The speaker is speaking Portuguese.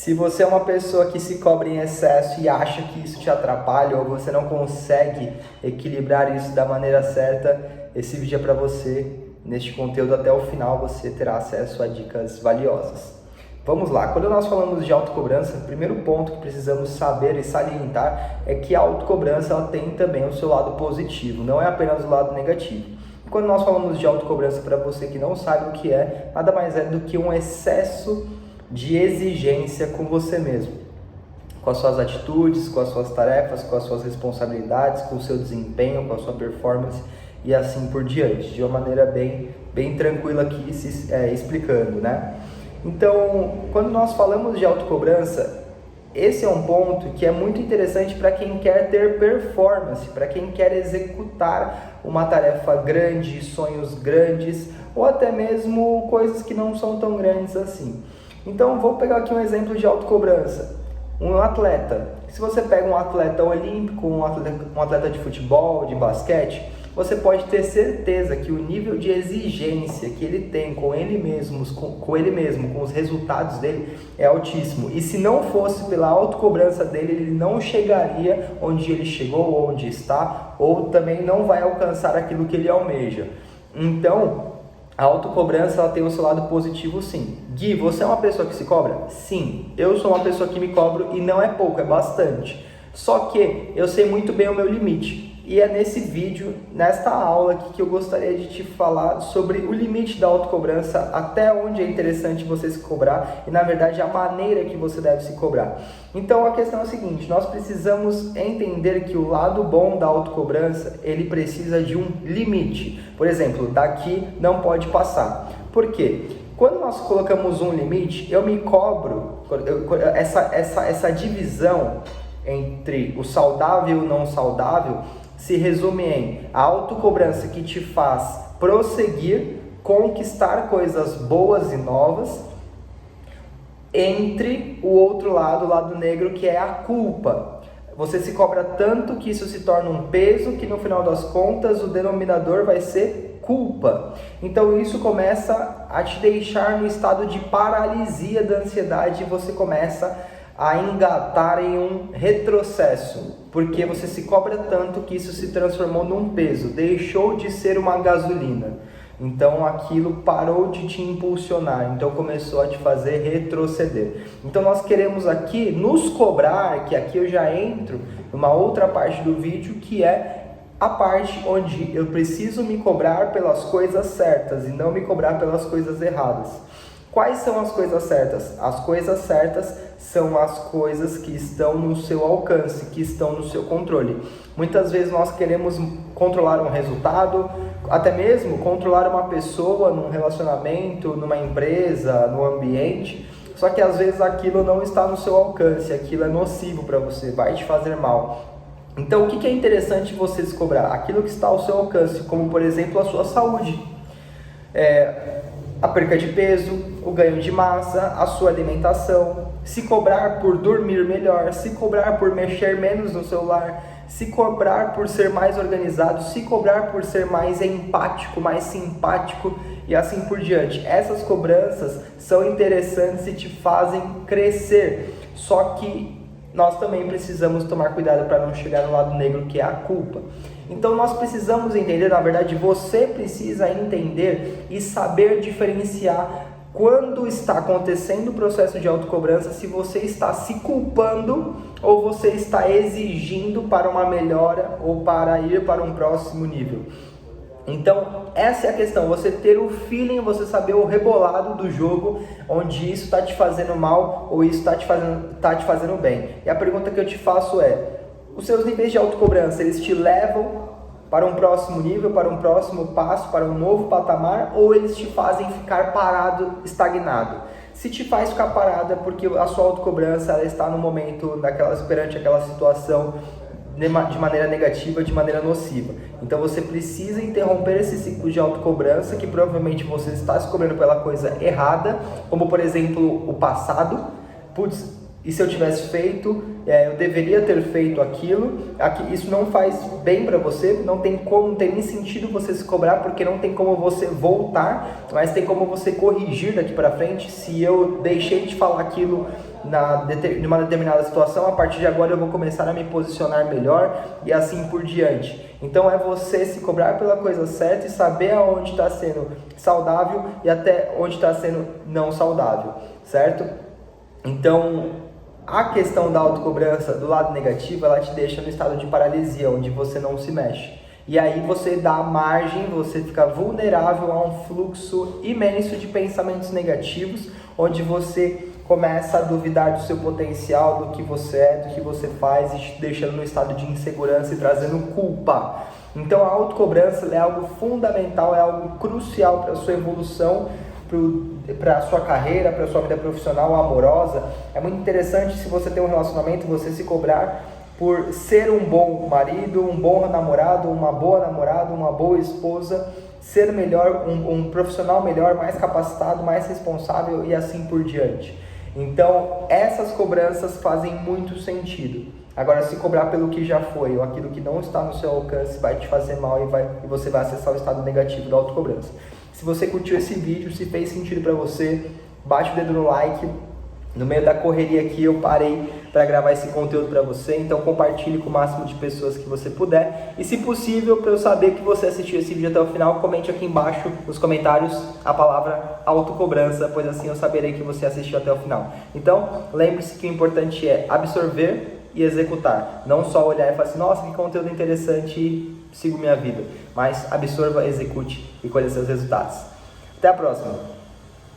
Se você é uma pessoa que se cobra em excesso e acha que isso te atrapalha ou você não consegue equilibrar isso da maneira certa, esse vídeo é para você. Neste conteúdo até o final você terá acesso a dicas valiosas. Vamos lá, quando nós falamos de autocobrança, o primeiro ponto que precisamos saber e salientar é que a autocobrança ela tem também o seu lado positivo, não é apenas o lado negativo. E quando nós falamos de autocobrança, para você que não sabe o que é, nada mais é do que um excesso de exigência com você mesmo, com as suas atitudes, com as suas tarefas, com as suas responsabilidades, com o seu desempenho, com a sua performance e assim por diante, de uma maneira bem tranquila aqui explicando, né? Então, quando nós falamos de autocobrança, esse é um ponto que é muito interessante para quem quer ter performance, para quem quer executar uma tarefa grande, sonhos grandes ou até mesmo coisas que não são tão grandes assim. Então, vou pegar aqui um exemplo de autocobrança. Um atleta. Se você pega um atleta olímpico, um atleta de futebol, de basquete, você pode ter certeza que o nível de exigência que ele tem com ele mesmo, com os resultados dele, é altíssimo. E se não fosse pela autocobrança dele, ele não chegaria onde ele chegou, onde está, ou também não vai alcançar aquilo que ele almeja. Então, a autocobrança ela tem o seu lado positivo, sim. Gui, você é uma pessoa que se cobra? Sim, eu sou uma pessoa que me cobro e não é pouco, é bastante. Só que eu sei muito bem o meu limite. E é nesse vídeo, nesta aula aqui, que eu gostaria de te falar sobre o limite da autocobrança, até onde é interessante você se cobrar e, na verdade, a maneira que você deve se cobrar. Então, a questão é a seguinte, nós precisamos entender que o lado bom da autocobrança, ele precisa de um limite. Por exemplo, daqui não pode passar. Por quê? Quando nós colocamos um limite, eu me cobro, essa divisão entre o saudável e o não saudável, se resume em a autocobrança que te faz prosseguir, conquistar coisas boas e novas, entre o outro lado, o lado negro, que é a culpa. Você se cobra tanto que isso se torna um peso, que no final das contas o denominador vai ser culpa. Então isso começa a te deixar no estado de paralisia da ansiedade e você começa a engatar em um retrocesso, porque você se cobra tanto que isso se transformou num peso, deixou de ser uma gasolina. Então aquilo parou de te impulsionar, então começou a te fazer retroceder. Então nós queremos aqui nos cobrar, que aqui eu já entro numa outra parte do vídeo, que é a parte onde eu preciso me cobrar pelas coisas certas e não me cobrar pelas coisas erradas. Quais são as coisas certas? As coisas certas são as coisas que estão no seu alcance, que estão no seu controle. Muitas vezes nós queremos controlar um resultado, até mesmo controlar uma pessoa num relacionamento, numa empresa, no ambiente, só que às vezes aquilo não está no seu alcance, aquilo é nocivo para você, vai te fazer mal. Então o que é interessante você se cobrar? Aquilo que está ao seu alcance, como por exemplo a sua saúde. A perca de peso, o ganho de massa, a sua alimentação, se cobrar por dormir melhor, se cobrar por mexer menos no celular, se cobrar por ser mais organizado, se cobrar por ser mais empático, mais simpático e assim por diante. Essas cobranças são interessantes e te fazem crescer, só que nós também precisamos tomar cuidado para não chegar no lado negro, que é a culpa. Então nós precisamos entender, na verdade você precisa entender e saber diferenciar quando está acontecendo o processo de autocobrança, se você está se culpando ou você está exigindo para uma melhora ou para ir para um próximo nível. Então essa é a questão, você ter o feeling, você saber o rebolado do jogo, onde isso está te fazendo mal ou isso está te fazendo bem. E a pergunta que eu te faço é, os seus níveis de autocobrança, eles te levam para um próximo nível, para um próximo passo, para um novo patamar, ou eles te fazem ficar parado, estagnado? Se te faz ficar parado é porque a sua autocobrança ela está no momento, perante aquela situação de maneira negativa, de maneira nociva. Então você precisa interromper esse ciclo de autocobrança, que provavelmente você está se cobrando pela coisa errada, como por exemplo o passado. Putz, e se eu tivesse feito, eu deveria ter feito aquilo, isso não faz bem para você, não tem nem sentido você se cobrar, porque não tem como você voltar, mas tem como você corrigir daqui para frente. Se eu deixei de falar aquilo numa determinada situação, a partir de agora eu vou começar a me posicionar melhor e assim por diante. Então é você se cobrar pela coisa certa e saber aonde está sendo saudável e até onde está sendo não saudável, certo? Então, a questão da autocobrança do lado negativo, ela te deixa no estado de paralisia, onde você não se mexe. E aí você dá margem, você fica vulnerável a um fluxo imenso de pensamentos negativos, onde você começa a duvidar do seu potencial, do que você é, do que você faz, e te deixando no estado de insegurança e trazendo culpa. Então a autocobrança é algo fundamental, é algo crucial para a sua evolução, para a sua carreira, para a sua vida profissional, amorosa. É muito interessante, se você tem um relacionamento, você se cobrar por ser um bom marido, um bom namorado, uma boa esposa, ser melhor, um profissional melhor, mais capacitado, mais responsável e assim por diante. Então, essas cobranças fazem muito sentido. Agora, se cobrar pelo que já foi ou aquilo que não está no seu alcance vai te fazer mal e você vai acessar o estado negativo da autocobrança. Se você curtiu esse vídeo, se fez sentido para você, bate o dedo no like. No meio da correria aqui eu parei para gravar esse conteúdo para você, então compartilhe com o máximo de pessoas que você puder. E se possível, para eu saber que você assistiu esse vídeo até o final, comente aqui embaixo nos comentários a palavra autocobrança, pois assim eu saberei que você assistiu até o final. Então, lembre-se que o importante é absorver e executar. Não só olhar e falar assim, nossa, que conteúdo interessante, e sigo minha vida. Mas absorva, execute e colha seus resultados. Até a próxima!